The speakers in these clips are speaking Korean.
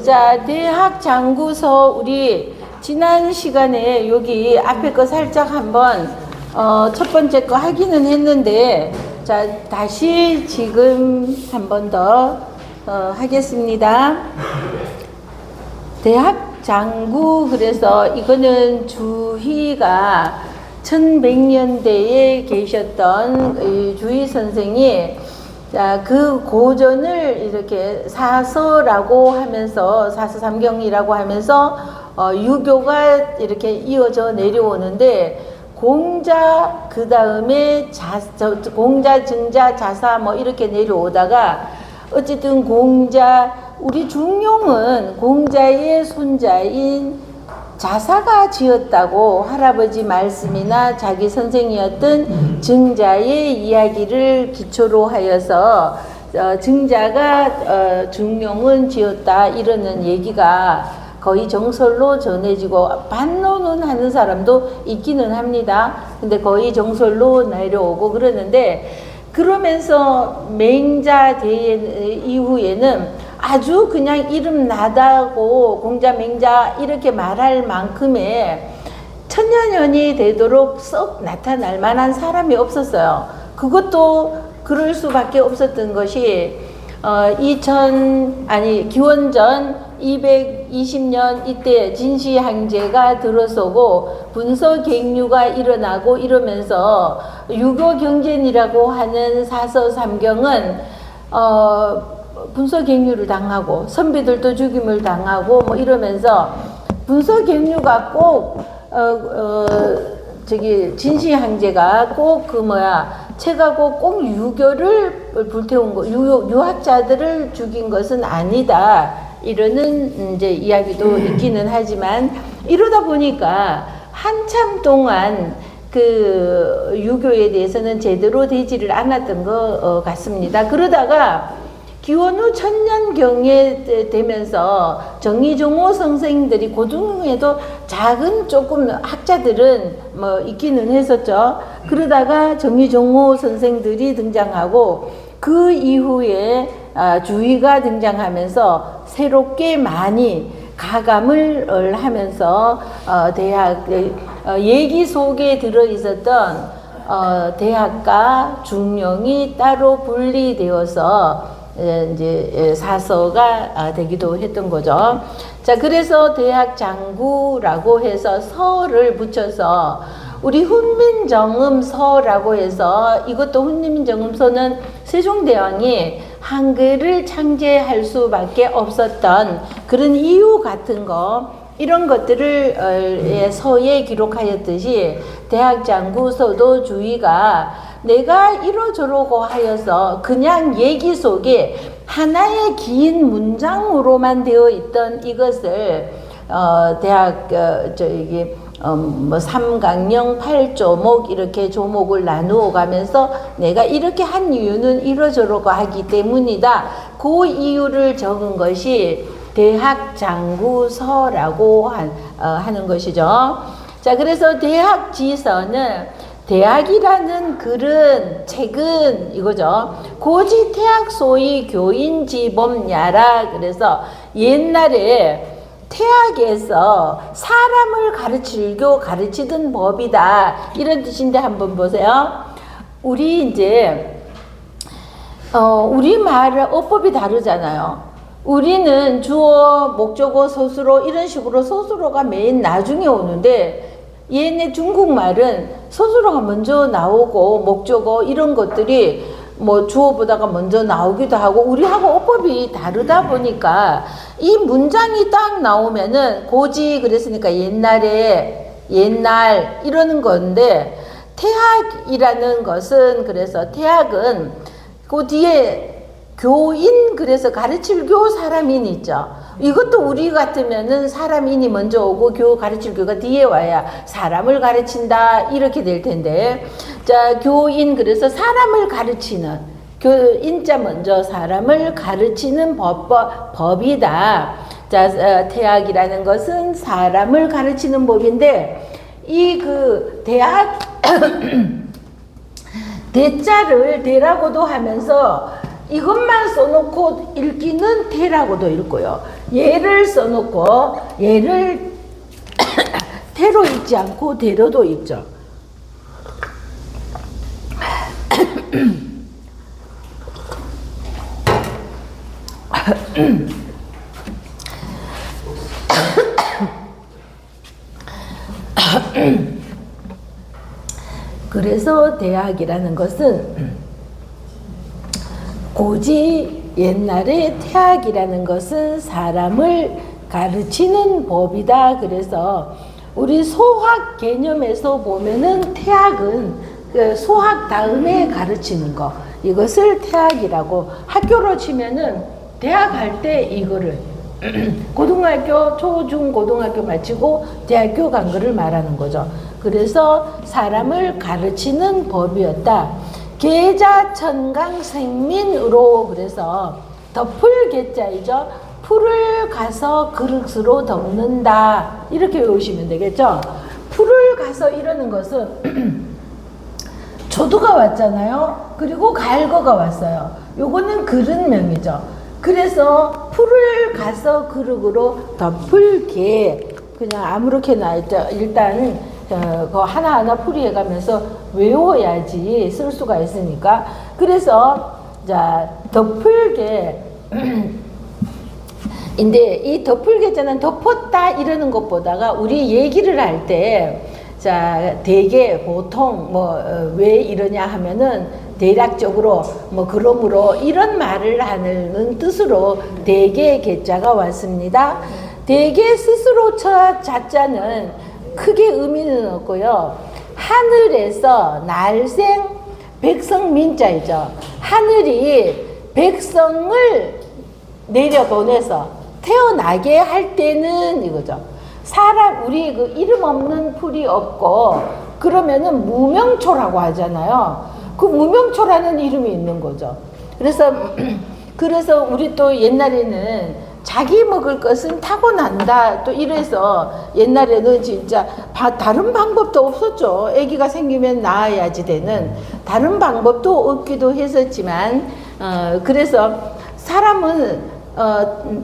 자, 대학 장구서 우리 지난 시간에 여기 앞에 거 살짝 한번 첫 번째 거 하기는 했는데, 자, 다시 지금 한 번 더 하겠습니다. 대학 장구, 그래서 이거는 주희가 1100년대에 계셨던 주희 선생이, 자, 그 고전을 이렇게 사서라고 하면서, 사서삼경이라고 하면서 유교가 이렇게 이어져 내려오는데, 공자, 그 다음에 공자, 증자, 자사 뭐 이렇게 내려오다가, 어쨌든 공자, 우리 중용은 공자의 손자인 자사가 지었다고 할아버지 말씀이나 자기 선생이었던 증자의 이야기를 기초로 하여서 증자가 중용은 지었다 이러는 얘기가 거의 정설로 전해지고, 반론은 하는 사람도 있기는 합니다. 근데 거의 정설로 내려오고 그러는데, 그러면서 맹자 대회 이후에는 아주 그냥 이름 나다고 공자 맹자 이렇게 말할 만큼의 천년년이 되도록 썩 나타날 만한 사람이 없었어요. 그것도 그럴 수밖에 없었던 것이 기원전 220년 이때 진시황제가 들어서고 분서갱류가 일어나고 이러면서 유교경전이라고 하는 사서삼경은 분서갱류를 당하고 선비들도 죽임을 당하고 뭐 이러면서, 분서갱류가 꼭 진시황제가 꼭 채가고 꼭 유교를 불태운 거, 유학자들을 죽인 것은 아니다 이러는 이제 이야기도 있기는 하지만, 이러다 보니까 한참 동안 그 유교에 대해서는 제대로 되지를 않았던 것 같습니다. 그러다가 기원 후 천년경에 되면서 정의종호 선생들이, 고등에도 작은 조금 학자들은 뭐 있기는 했었죠. 그러다가 정의종호 선생들이 등장하고, 그 이후에 주의가 등장하면서 새롭게 많이 가감을 하면서 대학 얘기 속에 들어있었던 대학과 중용이 따로 분리되어서 이제 사서가 되기도 했던 거죠. 자, 그래서 대학 장구라고 해서 서를 붙여서 우리 훈민정음서라고 해서, 이것도 훈민정음서는 세종대왕이 한글을 창제할 수밖에 없었던 그런 이유 같은 거, 이런 것들을 서에 기록하였듯이 대학장구서도 주의가 내가 이러저러고 하여서 그냥 얘기 속에 하나의 긴 문장으로만 되어 있던 이것을 삼강령 8조목 이렇게 조목을 나누어 가면서 내가 이렇게 한 이유는 이러저러고 하기 때문이다, 그 이유를 적은 것이 대학장구서라고 하는 것이죠. 자, 그래서 대학지서는, 대학이라는 책은 이거죠. 고지 태학소의 교인지범야라. 그래서 옛날에 태학에서 사람을 가르치던 법이다 이런 뜻인데, 한번 보세요. 우리 이제 우리 말은 어법이 다르잖아요. 우리는 주어, 목적어, 서술어 이런 식으로 서술어가 맨 나중에 오는데, 얘네 중국말은 서술어가 먼저 나오고 목적어 이런 것들이 뭐 주어보다가 먼저 나오기도 하고, 우리하고 어법이 다르다 보니까 이 문장이 딱 나오면은 고지, 그랬으니까 옛날 이러는 건데, 태학이라는 것은, 그래서 태학은 그 뒤에 교인, 그래서 가르칠 교, 사람인 있죠. 이것도 우리 같으면은 사람인이 먼저 오고 가르칠 교가 뒤에 와야 사람을 가르친다 이렇게 될 텐데, 자, 교인, 그래서 사람을 가르치는, 인자 먼저 사람을 가르치는 법이다. 자, 태학이라는 것은 사람을 가르치는 법인데, 이 대학 대자를 대라고도 하면서 이것만 써놓고 읽기는 태라고도 읽고요. 얘를 써놓고 얘를 태로 읽지 않고 대로도 읽죠. 그래서 대학이라는 것은 고지 옛날에 태학이라는 것은 사람을 가르치는 법이다. 그래서 우리 소학 개념에서 보면은 태학은 소학 다음에 가르치는 거, 이것을 태학이라고, 학교로 치면은 대학 할 때 이거를 고등학교, 초, 중, 고등학교 마치고 대학교 간 거를 말하는 거죠. 그래서 사람을 가르치는 법이었다. 계자 천강 생민으로, 그래서 덮을 계자이죠. 풀을 가서 그릇으로 덮는다. 이렇게 외우시면 되겠죠. 풀을 가서 이러는 것은 조두가 왔잖아요. 그리고 갈거가 왔어요. 요거는 그릇명이죠. 그래서 풀을 가서 그릇으로 덮을 게, 그냥 아무렇게나 일단 그 하나하나 풀이해가면서 외워야지 쓸 수가 있으니까. 그래서 자 덮을게 인데, 이 덮을게자는 덮었다 이러는 것보다가 우리 얘기를 할 때 자 대개 보통 왜 이러냐 하면은 대략적으로 그러므로 이런 말을 하는 뜻으로 대개 개자가 왔습니다. 대개 스스로 자자는 크게 의미는 없고요. 하늘에서 날생 백성 민자이죠. 하늘이 백성을 내려보내서 태어나게 할 때는 이거죠. 사람, 우리 그 이름 없는 풀이 없고 그러면은 무명초라고 하잖아요. 그 무명초라는 이름이 있는 거죠. 그래서 우리 또 옛날에는 자기 먹을 것은 타고난다 또 이래서, 옛날에는 진짜 다른 방법도 없었죠. 아기가 생기면 낳아야지 되는 다른 방법도 없기도 했었지만, 그래서 사람은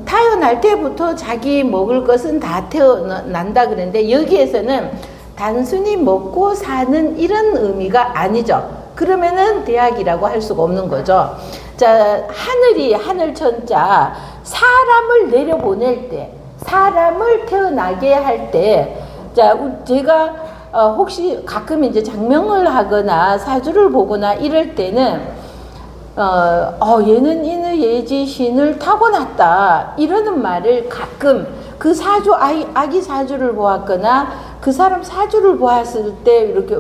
태어날 때부터 자기 먹을 것은 다 태어난다 그랬는데, 여기에서는 단순히 먹고 사는 이런 의미가 아니죠. 그러면은 대학이라고 할 수가 없는 거죠. 자, 하늘이 하늘천자, 사람을 내려보낼 때, 사람을 태어나게 할 때, 자, 제가 혹시 가끔 이제 장명을 하거나 사주를 보거나 이럴 때는 얘는 인의 예지 신을 타고났다 이러는 말을 가끔 그 사주, 아기 사주를 보았거나 그 사람 사주를 보았을 때 이렇게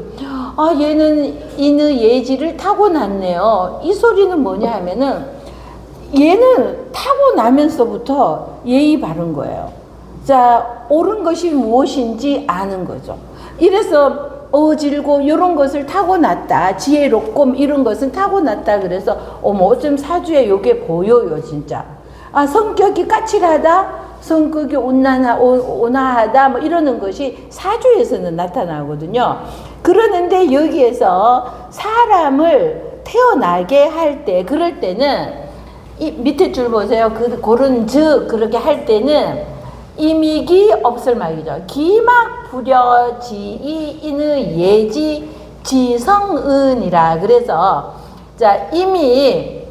얘는 인의 예지를 타고났네요. 이 소리는 뭐냐 하면은 얘는 타고나면서부터 예의 바른 거예요. 자, 옳은 것이 무엇인지 아는 거죠. 이래서 어질고 이런 것을 타고났다, 지혜롭고 이런 것은 타고났다. 그래서 어쩜 사주에 요게 보여요 진짜. 성격이 까칠하다, 성격이 온화하다 이러는 것이 사주에서는 나타나거든요. 그러는데 여기에서 사람을 태어나게 할 때, 그럴 때는 이 밑에 줄 보세요. 그런 그렇게 할 때는 이믹이 없을 말이죠. 기막 불여 지이 인의 예지 지성은이라. 그래서 자 이미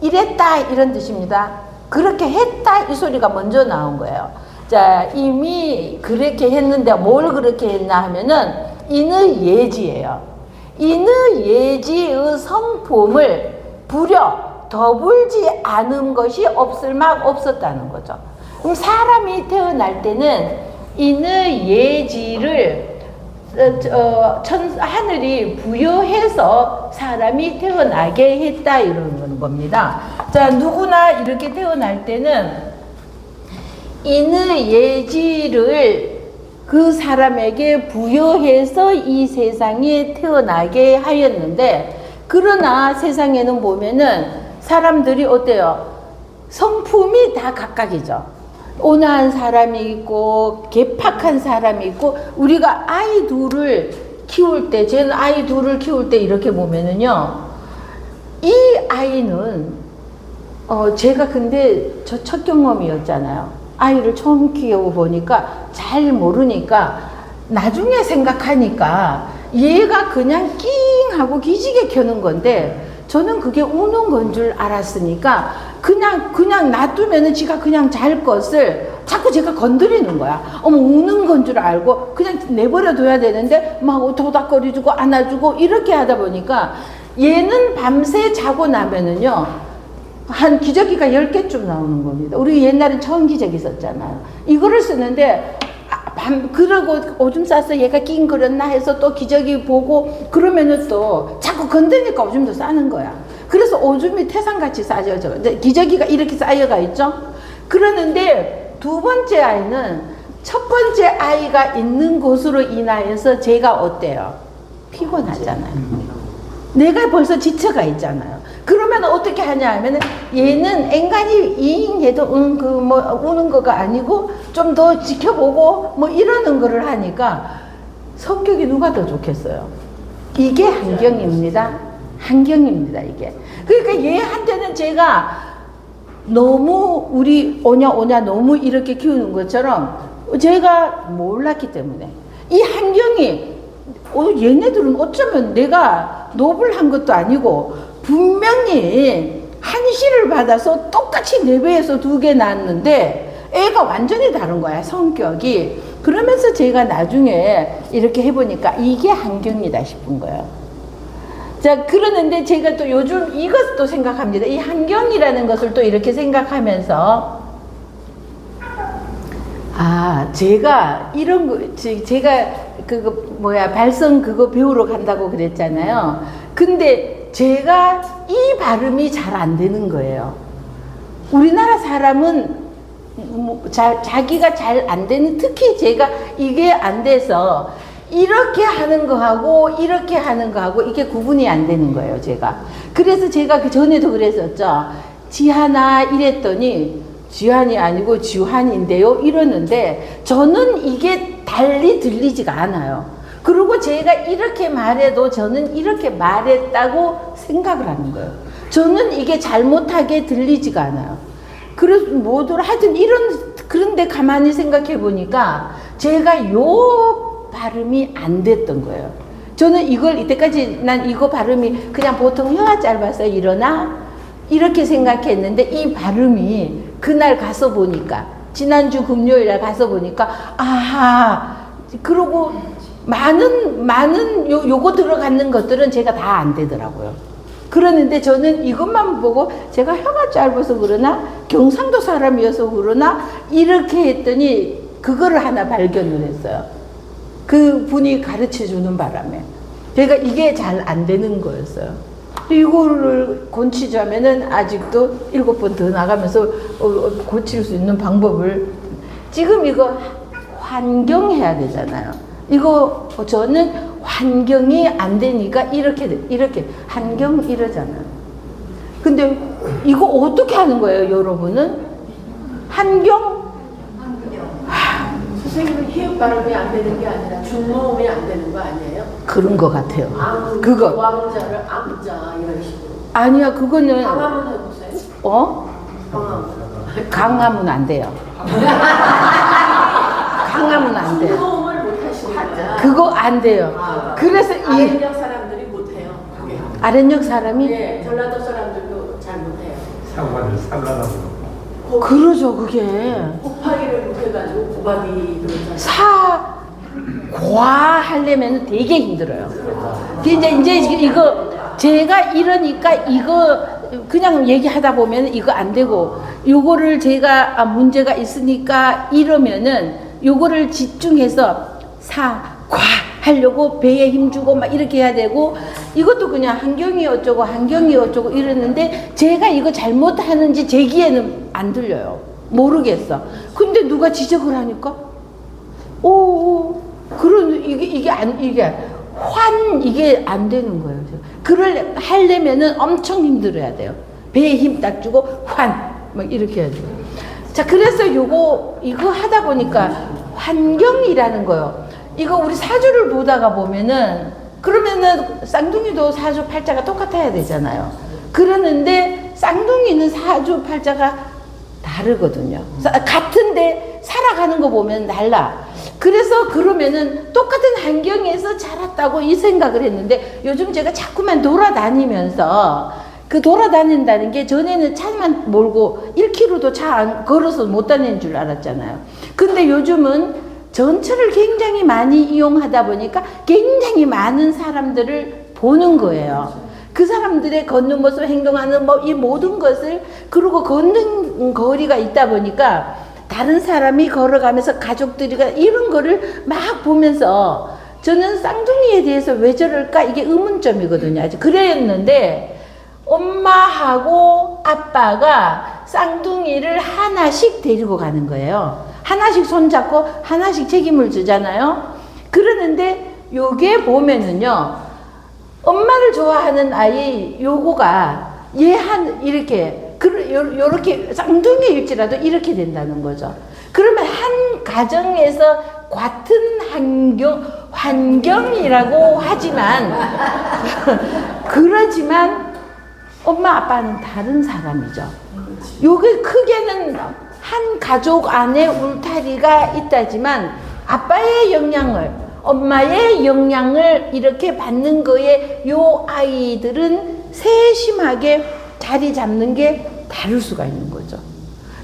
이랬다 이런 뜻입니다. 그렇게 했다 이 소리가 먼저 나온 거예요. 자, 이미 그렇게 했는데 뭘 그렇게 했나 하면은 인의 예지예요. 인의 예지의 성품을 부려 더불지 않은 것이 없을 막 없었다는 거죠. 그럼 사람이 태어날 때는 인의 예지를 하늘이 부여해서 사람이 태어나게 했다 이런 겁니다. 자, 누구나 이렇게 태어날 때는 인의 예지를 그 사람에게 부여해서 이 세상에 태어나게 하였는데, 그러나 세상에는 보면은 사람들이 어때요? 성품이 다 각각이죠. 온화한 사람이 있고 개팍한 사람이 있고, 우리가 아이 둘을 키울 때, 쟤는 아이 둘을 키울 때 이렇게 보면은요, 이 아이는 제가 근데 저 첫 경험이었잖아요. 아이를 처음 키워보니까 잘 모르니까 나중에 생각하니까 얘가 그냥 낑 하고 기지개 켜는 건데 저는 그게 우는 건 줄 알았으니까 그냥 놔두면은 지가 그냥 잘 것을 자꾸 제가 건드리는 거야. 어머, 우는 건 줄 알고 그냥 내버려 둬야 되는데 막 도닥거리주고 안아주고 이렇게 하다 보니까 얘는 밤새 자고 나면은요 한 기저귀가 10개쯤 나오는 겁니다. 우리 옛날엔 처음 기저귀 썼잖아요. 이거를 쓰는데 그러고 오줌 싸서 얘가 낑그렸나 해서 또 기저귀 보고 그러면은 또 자꾸 건드니까 오줌도 싸는 거야. 그래서 오줌이 태산같이 쌓여져. 기저귀가 이렇게 쌓여가 있죠. 그러는데 두 번째 아이는 첫 번째 아이가 있는 곳으로 인하여서 제가 어때요? 피곤하잖아요. 내가 벌써 지쳐가 있잖아요. 그러면 어떻게 하냐 하면 얘는 앵간히 잉 해도 우는 거가 아니고 좀 더 지켜보고 뭐 이러는 거를 하니까 성격이 누가 더 좋겠어요? 이게 환경입니다. 환경입니다, 이게. 그러니까 얘한테는 제가 너무 우리 오냐 너무 이렇게 키우는 것처럼 제가 몰랐기 때문에 이 환경이 얘네들은 어쩌면 내가 노블한 것도 아니고 분명히 한시를 받아서 똑같이 내 배에서 2개 낳았는데 애가 완전히 다른 거야, 성격이. 그러면서 제가 나중에 이렇게 해보니까 이게 환경이다 싶은 거예요. 자, 그러는데 제가 또 요즘 이것도 생각합니다. 이 환경이라는 것을 또 이렇게 생각하면서 제가 이런 거, 제가 발성 그거 배우러 간다고 그랬잖아요. 근데 제가 이 발음이 잘 안 되는 거예요. 우리나라 사람은 자기가 잘 안 되는, 특히 제가 이게 안 돼서 이렇게 하는 거하고 이렇게 하는 거하고 이게 구분이 안 되는 거예요, 제가. 그래서 제가 그 전에도 그랬었죠. 지하나 이랬더니 지한이 아니고 지환인데요 이러는데 저는 이게 달리 들리지가 않아요. 그리고 제가 이렇게 말해도 저는 이렇게 말했다고 생각을 하는 거예요. 저는 이게 잘못하게 들리지가 않아요. 그래서 뭐더라 하여튼 그런데 가만히 생각해 보니까 제가 요 발음이 안 됐던 거예요. 저는 이걸 이때까지 난 이거 발음이 그냥 보통 혀가 짧아서 이러나 이렇게 생각했는데 이 발음이 그날 가서 보니까 지난주 금요일에 가서 보니까 그러고 많은 요거 들어가는 것들은 제가 다 안 되더라고요. 그러는데 저는 이것만 보고 제가 혀가 짧아서 그러나 경상도 사람이어서 그러나 이렇게 했더니 그거를 하나 발견을 했어요. 그 분이 가르쳐 주는 바람에 제가 이게 잘 안 되는 거였어요. 이거를 고치자면은 아직도 7번 더 나가면서 고칠 수 있는 방법을 지금 이거 환경해야 되잖아요. 이거 저는 환경이 안 되니까 이렇게 환경 이러잖아요. 근데 이거 어떻게 하는 거예요, 여러분은? 환경? 선생님은 히읗 발음이 안 되는 게 아니라 중모음이 안 되는 거 아니에요? 그런 거 같아요. 그거 왕자를 앙자 이런 식으로. 아니야, 그거는 강함은 해보세요. 강함은 안 돼요. 강함은 안 돼요. 중모음을 못 하시는 거야. 그거 안 돼요. 그래서 아랫역 사람들이 못 해요. 그게. 아랫역 사람이? 네, 전라도 사람들도 잘 못 해요. 사과를 살라라고. 그러죠, 그게. 곱하기를 못 해가지고 고박이 그러잖아요. 과 하려면 되게 힘들어요. 이제 이거 제가 이러니까 이거 그냥 얘기하다 보면 이거 안 되고 요거를 제가 문제가 있으니까 이러면은 요거를 집중해서 과 하려고 배에 힘주고 막 이렇게 해야 되고 이것도 그냥 환경이 어쩌고 이러는데 제가 이거 잘못하는지 제 귀에는 안 들려요. 모르겠어. 근데 누가 지적을 하니까 이게 안 되는 거예요. 그걸 하려면은 엄청 힘들어야 돼요. 배에 힘 딱 주고 막 이렇게 해야 돼요. 자, 그래서 이거 하다 보니까 환경이라는 거요. 이거 우리 사주를 보다가 보면은 그러면은 쌍둥이도 사주 팔자가 똑같아야 되잖아요. 그러는데 쌍둥이는 사주팔자가 다르거든요. 같은데 살아가는 거 보면 달라. 그래서 그러면은 똑같은 환경에서 자랐다고 이 생각을 했는데 요즘 제가 자꾸만 돌아다니면서 그 돌아다닌다는 게 전에는 차만 몰고 1km도 차 안 걸어서 못 다니는 줄 알았잖아요. 근데 요즘은 전철을 굉장히 많이 이용하다 보니까 굉장히 많은 사람들을 보는 거예요. 그 사람들의 걷는 모습, 행동하는 뭐 이 모든 것을, 그리고 걷는 거리가 있다 보니까 다른 사람이 걸어가면서 가족들이 이런 거를 막 보면서 저는 쌍둥이에 대해서 왜 저럴까 이게 의문점이거든요. 아직 그랬는데 엄마하고 아빠가 쌍둥이를 하나씩 데리고 가는 거예요. 하나씩 손잡고 하나씩 책임을 지잖아요. 그러는데 요게 보면은요, 엄마를 좋아하는 아이 요거가 이렇게 요렇게 쌍둥이일지라도 이렇게 된다는 거죠. 그러면 한 가정에서 같은 환경이라고 하지만 그러지만 엄마 아빠는 다른 사람이죠. 요게 크게는 한 가족 안에 울타리가 있다지만 아빠의 영향을, 엄마의 영향을 이렇게 받는 거에 요 아이들은 세심하게 자리 잡는 게 다를 수가 있는 거죠.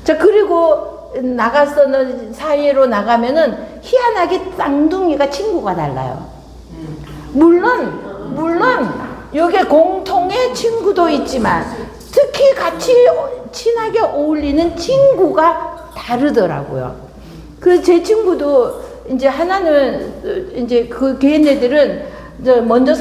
자, 그리고 나가서는 사회로 나가면은 희한하게 쌍둥이가 친구가 달라요. 물론 여기에 공통의 친구도 있지만 특히 같이 친하게 어울리는 친구가 다르더라고요. 그 제 친구도 이제 하나는 이제 그 걔네들은 먼저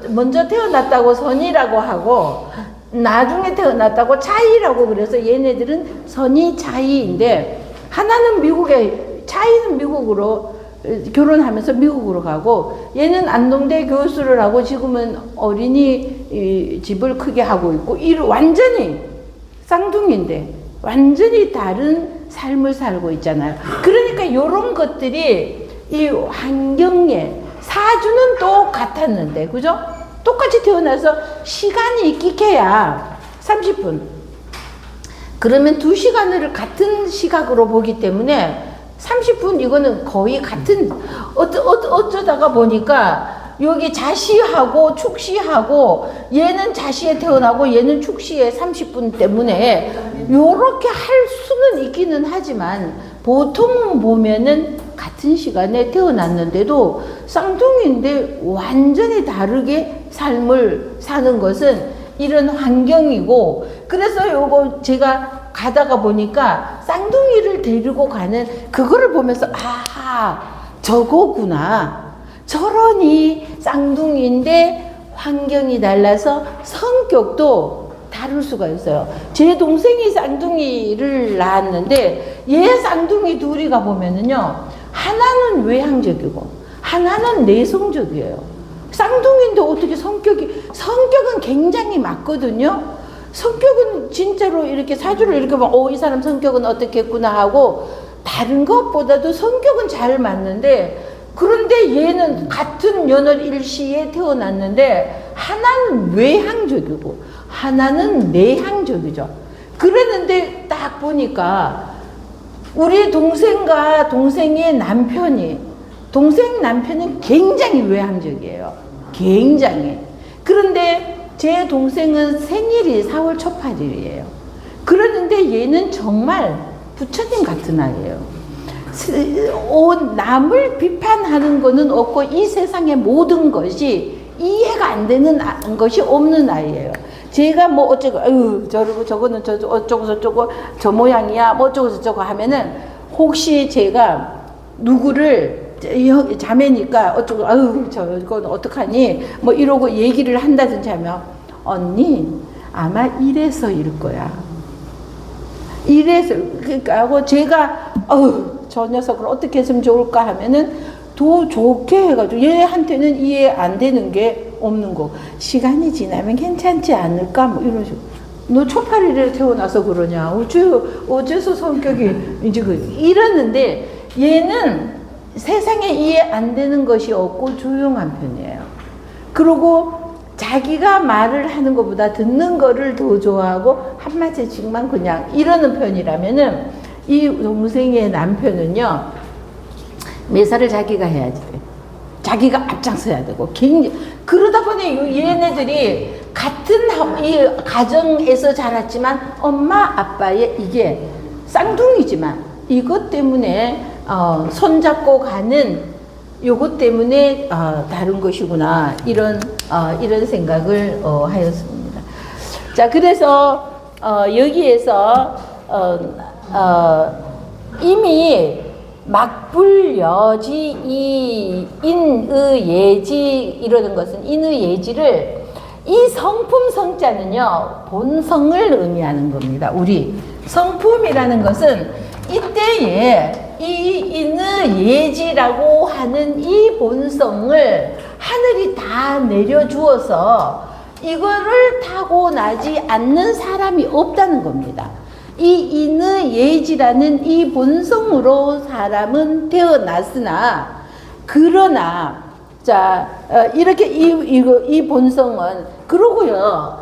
먼저 태어났다고 선이라고 하고 나중에 태어났다고 차이라고, 그래서 얘네들은 선이 차이인데 하나는 차이는 미국으로 결혼하면서 미국으로 가고 얘는 안동대 교수를 하고 지금은 어린이 집을 크게 하고 있고 완전히 쌍둥이인데 완전히 다른 삶을 살고 있잖아요. 그러니까 이런 것들이 이 환경에, 사주는 똑같았는데 그죠? 똑같이 태어나서 시간이 끼켜야 30분. 그러면 2시간을 같은 시각으로 보기 때문에 30분 이거는 거의 같은, 어쩌다가 보니까 여기 자시하고 축시하고 얘는 자시에 태어나고 얘는 축시에 30분 때문에 요렇게 할 수는 있기는 하지만 보통은 보면은 같은 시간에 태어났는데도 쌍둥이인데 완전히 다르게 삶을 사는 것은 이런 환경이고, 그래서 요거 제가 가다가 보니까 쌍둥이를 데리고 가는 그거를 보면서 저거구나. 저러니 쌍둥이인데 환경이 달라서 성격도 다를 수가 있어요. 제 동생이 쌍둥이를 낳았는데 얘 쌍둥이 둘이가 보면은요, 하나는 외향적이고 하나는 내성적이에요. 쌍둥이인데 어떻게 성격은 굉장히 맞거든요. 성격은 진짜로 이렇게 사주를 이렇게 보면 이 사람 성격은 어떻겠구나 하고 다른 것보다도 성격은 잘 맞는데, 그런데 얘는 같은 연월일시에 태어났는데 하나는 외향적이고 하나는 내향적이죠. 그랬는데 딱 보니까 우리 동생과 동생의 동생 남편은 굉장히 외향적이에요. 굉장히. 그런데 제 동생은 생일이 4월 초팔일이에요. 그러는데 얘는 정말 부처님 같은 아이예요. 남을 비판하는 거는 없고 이 세상의 모든 것이 이해가 안 되는 것이 없는 아이예요. 제가 뭐 어쩌고 저러고 저거는 어쩌고 저쩌고 저 모양이야 뭐 어쩌고 저쩌고 하면은 혹시 제가 누구를 자매니까 어쩌고 저건 어떡하니 뭐 이러고 얘기를 한다든지 하면 언니 아마 이래서일 거야. 이래서 그러니까 하고 제가 저 녀석을 어떻게 했으면 좋을까 하면은 더 좋게 해가지고 얘한테는 이해 안 되는 게 없는 거. 시간이 지나면 괜찮지 않을까 뭐 이런 식으로. 너 초파리를 태어나서 그러냐? 어째서 성격이 이제 이러는데 얘는 세상에 이해 안 되는 것이 없고 조용한 편이에요. 그리고 자기가 말을 하는 것보다 듣는 거를 더 좋아하고 한마디씩만 그냥 이러는 편이라면은 이 동생의 남편은요, 매사를 자기가 해야지 돼. 자기가 앞장서야 되고, 굉장히, 그러다 보니 얘네들이 같은 이 가정에서 자랐지만 엄마 아빠의 이게 쌍둥이지만 이것 때문에 손잡고 가는 요것 때문에 다른 것이구나, 이런 생각을 하였습니다. 자, 그래서 여기에서 이미 막불여지 이 인의 예지 이러는 것은 인의 예지를, 이 성품 성자는요 본성을 의미하는 겁니다. 우리 성품이라는 것은 이때에 이 인의 예지라고 하는 이 본성을 하늘이 다 내려주어서 이거를 타고나지 않는 사람이 없다는 겁니다. 이 인의 예지라는 이 본성으로 사람은 태어났으나, 그러나 자 이렇게 이 본성은, 그러고요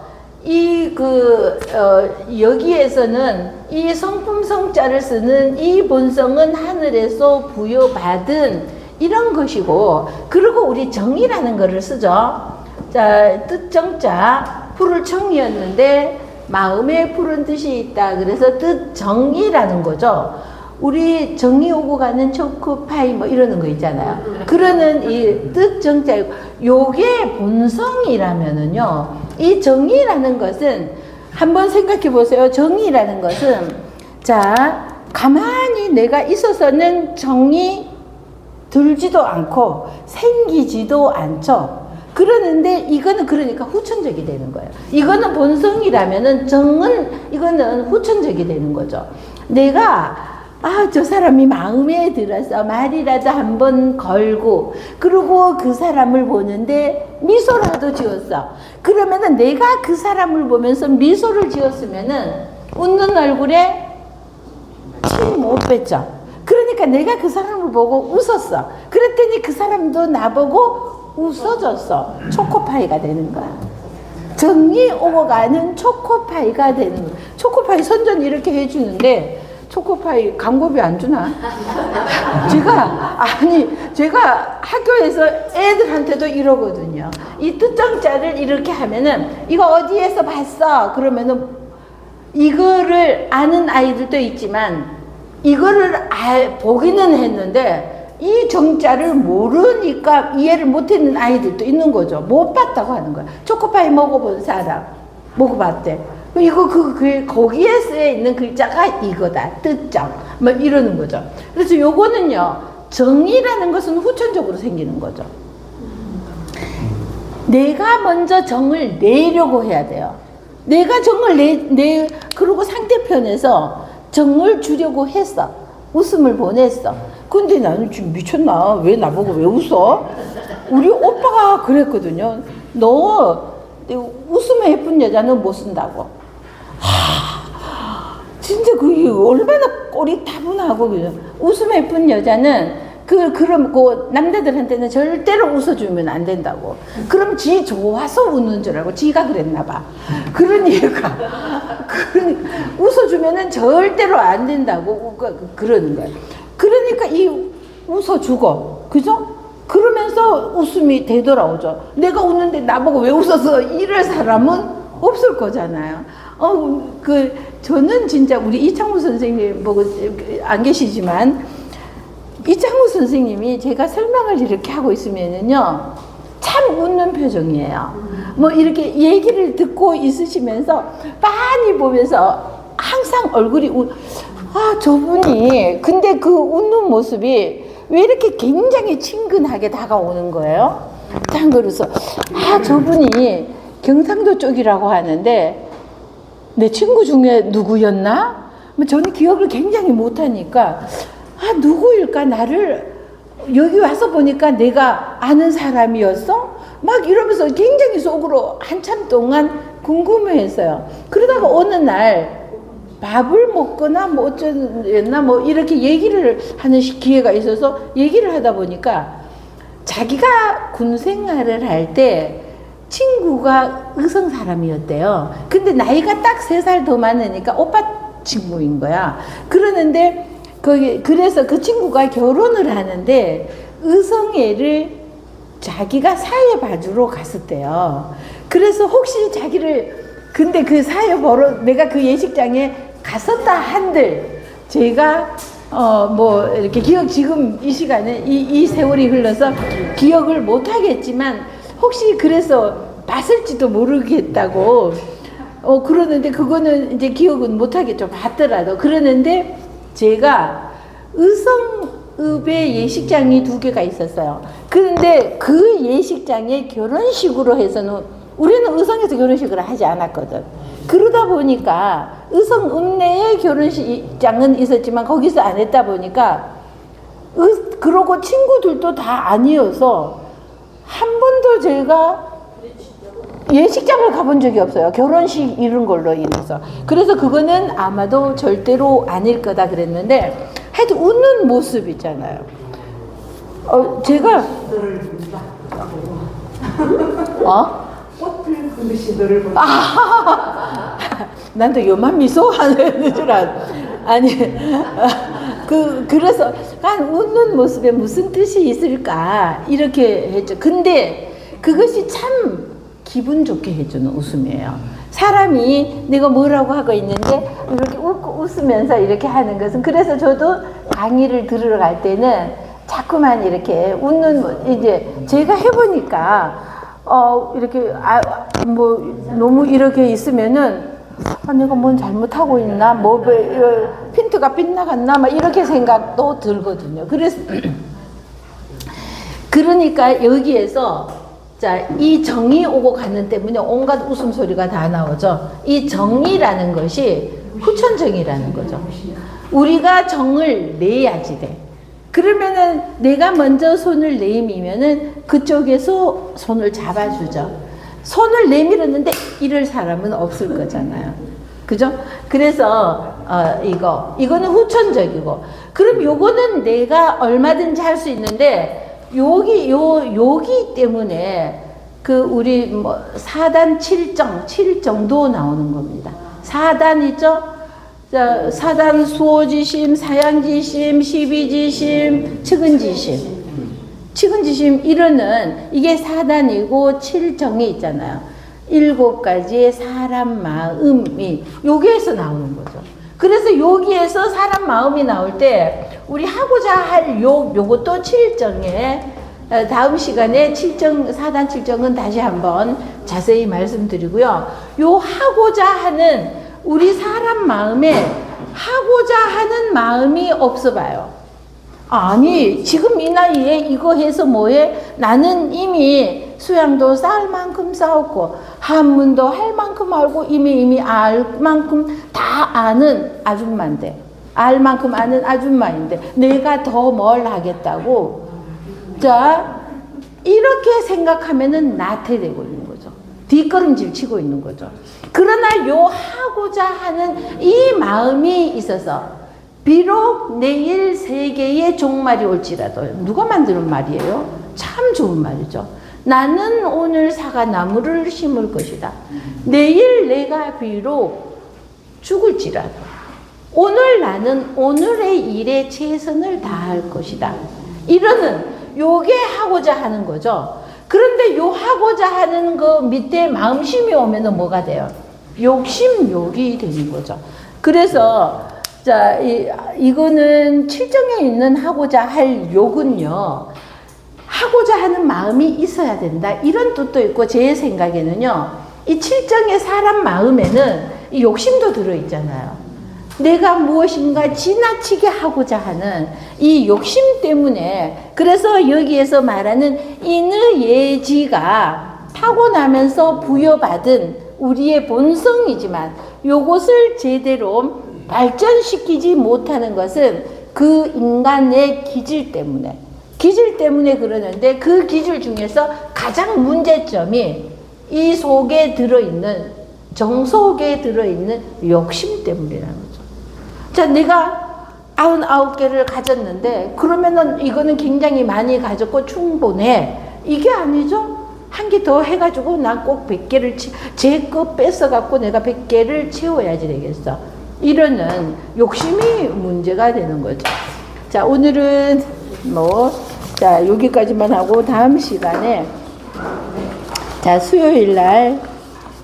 여기에서는 이 성품성자를 쓰는 이 본성은 하늘에서 부여받은 이런 것이고, 그리고 우리 정이라는 것을 쓰죠. 자, 뜻정자, 풀을 청이었는데 마음에 푸른 뜻이 있다. 그래서 뜻정이라는 거죠. 우리 정이 오고 가는 초코파이 뭐 이러는 거 있잖아요. 그러는 이 뜻정자, 요게 본성이라면은요, 이 정이라는 것은 한번 생각해 보세요. 정이라는 것은, 자, 가만히 내가 있어서는 정이 들지도 않고 생기지도 않죠. 그러는데 이거는 그러니까 후천적이 되는 거예요. 이거는 본성이라면은, 정은 이거는 후천적이 되는 거죠. 내가 저 사람이 마음에 들어서 말이라도 한번 걸고, 그리고 그 사람을 보는데 미소라도 지었어. 그러면은 내가 그 사람을 보면서 미소를 지었으면은 웃는 얼굴에 침 못 뱉죠. 그러니까 내가 그 사람을 보고 웃었어. 그랬더니 그 사람도 나보고 웃어줬어. 초코파이가 되는 거야. 정이 오고 가는 초코파이가 되는 거야. 초코파이 선전 이렇게 해주는데 초코파이 광고비 안 주나? 제가 학교에서 애들한테도 이러거든요. 이 뜻정자를 이렇게 하면은, 이거 어디에서 봤어? 그러면은 이거를 아는 아이들도 있지만 이거를 보기는 했는데 이 정자를 모르니까 이해를 못했는 아이들도 있는 거죠. 못 봤다고 하는 거야. 초코파이 먹어본 사람, 먹어봤대. 이거 거기에 쓰여 있는 글자가 이거다. 뜻정. 뭐 이러는 거죠. 그래서 요거는요, 정이라는 것은 후천적으로 생기는 거죠. 내가 먼저 정을 내려고 해야 돼요. 내가 정을 그리고 상대편에서 정을 주려고 했어. 웃음을 보냈어. 근데 나는 지금 미쳤나? 왜 나보고 왜 웃어? 우리 오빠가 그랬거든요. 너 웃으면 예쁜 여자는 못 쓴다고. 진짜 그게 얼마나 꼴이 타분하고, 웃으면 예쁜 여자는 그럼 남자들한테는 절대로 웃어주면 안 된다고. 그럼 지 좋아서 웃는 줄 알고 지가 그랬나 봐. 그러니까 웃어주면은 절대로 안 된다고 그러는 거야. 그러니까 이 웃어주고, 그죠? 그러면서 웃음이 되돌아오죠. 내가 웃는데 나보고 왜 웃어서 이럴 사람은 없을 거잖아요. 저는 진짜 우리 이창무 선생님 보고 안 계시지만, 이창무 선생님이 제가 설명을 이렇게 하고 있으면은요, 참 웃는 표정이에요. 뭐 이렇게 얘기를 듣고 있으시면서 빤히 보면서 항상 얼굴이 저분이, 근데 그 웃는 모습이 왜 이렇게 굉장히 친근하게 다가오는 거예요? 딱 그래서 저분이 경상도 쪽이라고 하는데 내 친구 중에 누구였나? 저는 기억을 굉장히 못하니까 누구일까? 나를 여기 와서 보니까 내가 아는 사람이었어? 막 이러면서 굉장히 속으로 한참 동안 궁금해했어요. 그러다가 어느 날 밥을 먹거나 뭐 어쩌나 뭐 이렇게 얘기를 하는 기회가 있어서 얘기를 하다 보니까 자기가 군 생활을 할 때 친구가 의성 사람이었대요. 근데 나이가 딱 3살 더 많으니까 오빠 친구인 거야. 그러는데 그래서 그 친구가 결혼을 하는데 의성애를 자기가 사회 봐주러 갔었대요. 그래서 혹시 근데 그 사회 보러 내가 그 예식장에 갔었다 한들 제가 뭐 이렇게 지금 이 시간에 이 세월이 흘러서 기억을 못 하겠지만 혹시 그래서 봤을지도 모르겠다고 그러는데 그거는 이제 기억은 못 하겠죠. 봤더라도. 그러는데 제가 의성읍에 예식장이 2개가 있었어요. 그런데 그 예식장에 결혼식으로 해서는 우리는 의성에서 결혼식을 하지 않았거든. 그러다 보니까 의성읍 내에 결혼식장은 있었지만 거기서 안 했다 보니까 그러고 친구들도 다 아니어서 한 번도 제가 예식장을 가본 적이 없어요. 결혼식 이런 걸로 인해서. 그래서 그거는 아마도 절대로 아닐 거다 그랬는데 하여튼 웃는 모습 있잖아요. 제가 꽃을 그릇이 너를 보고 난또 요만 미소하는 줄 아니 그래서 난 웃는 모습에 무슨 뜻이 있을까 이렇게 했죠. 근데 그것이 참 기분 좋게 해주는 웃음이에요. 사람이 내가 뭐라고 하고 있는데 이렇게 웃고 웃으면서 이렇게 하는 것은 그래서 저도 강의를 들으러 갈 때는 자꾸만 이렇게 웃는 이제 제가 해보니까 이렇게 뭐 너무 이렇게 있으면은 내가 뭔 잘못하고 있나 뭐 핀트가 빗나갔나 막 이렇게 생각도 들거든요. 그래서 그러니까 여기에서 자, 이 정이 오고 가는 때문에 온갖 웃음소리가 다 나오죠. 이 정이라는 것이 후천정이라는 거죠. 우리가 정을 내야지 돼. 그러면은 내가 먼저 손을 내밀면은 그쪽에서 손을 잡아주죠. 손을 내밀었는데 이럴 사람은 없을 거잖아요. 그죠? 그래서 이거는 후천적이고 그럼 요거는 내가 얼마든지 할 수 있는데 여기 때문에 우리 뭐 4단 7정도 나오는 겁니다. 4단 있죠? 자, 4단 수호지심, 사양지심, 시비지심, 측은지심. 측은지심 이러는 이게 4단이고 7정이 있잖아요. 7가지의 사람 마음이 여기에서 나오는 거죠. 그래서 여기에서 사람 마음이 나올 때 우리 하고자 할 요것도 7정에 다음 시간에 4단 7정은 다시 한번 자세히 말씀드리고요. 요 하고자 하는 우리 사람 마음에 하고자 하는 마음이 없어 봐요. 아니 지금 이 나이에 이거 해서 뭐해? 나는 이미 수양도 쌓을 만큼 쌓았고 한문도 할 만큼 알고 이미 알 만큼 다 아는 아줌마인데 알 만큼 아는 아줌마인데 내가 더 뭘 하겠다고 자 이렇게 생각하면은 나태되고 있는 거죠. 뒷걸음질 치고 있는 거죠. 그러나 요 하고자 하는 이 마음이 있어서 비록 내일 세계에 종말이 올지라도 누가 만드는 말이에요? 참 좋은 말이죠. 나는 오늘 사과나무를 심을 것이다. 내일 내가 비록 죽을지라도 오늘 나는 오늘의 일에 최선을 다할 것이다. 이러는 요게 하고자 하는 거죠. 그런데 요 하고자 하는 거 밑에 마음심이 오면은 뭐가 돼요? 욕심욕이 되는 거죠. 그래서 자, 이거는 7정에 있는 하고자 할 욕은요. 하고자 하는 마음이 있어야 된다. 이런 뜻도 있고 제 생각에는요. 이 7정의 사람 마음에는 이 욕심도 들어있잖아요. 내가 무엇인가 지나치게 하고자 하는 이 욕심 때문에 그래서 여기에서 말하는 인의예지가 타고나면서 부여받은 우리의 본성이지만 요것을 제대로 발전시키지 못하는 것은 그 인간의 기질 때문에 그러는데 그 기질 중에서 가장 문제점이 이 속에 들어있는 정 속에 들어있는 욕심 때문이라는 거죠. 자, 내가 99개를 가졌는데 그러면은 이거는 굉장히 많이 가졌고 충분해. 이게 아니죠. 한 개 더 해가지고 나 꼭 100개를 제 거 뺏어갖고 내가 100개를 채워야지 되겠어. 이러는 욕심이 문제가 되는 거죠. 자, 오늘은 자, 여기까지만 하고 다음 시간에 자, 수요일 날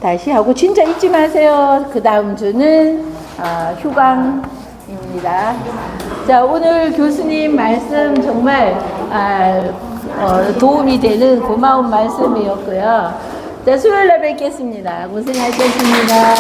다시 하고 진짜 잊지 마세요. 그 다음 주는 휴강입니다. 자, 오늘 교수님 말씀 정말 도움이 되는 고마운 말씀이었고요. 자, 수요일 날 뵙겠습니다. 고생하셨습니다.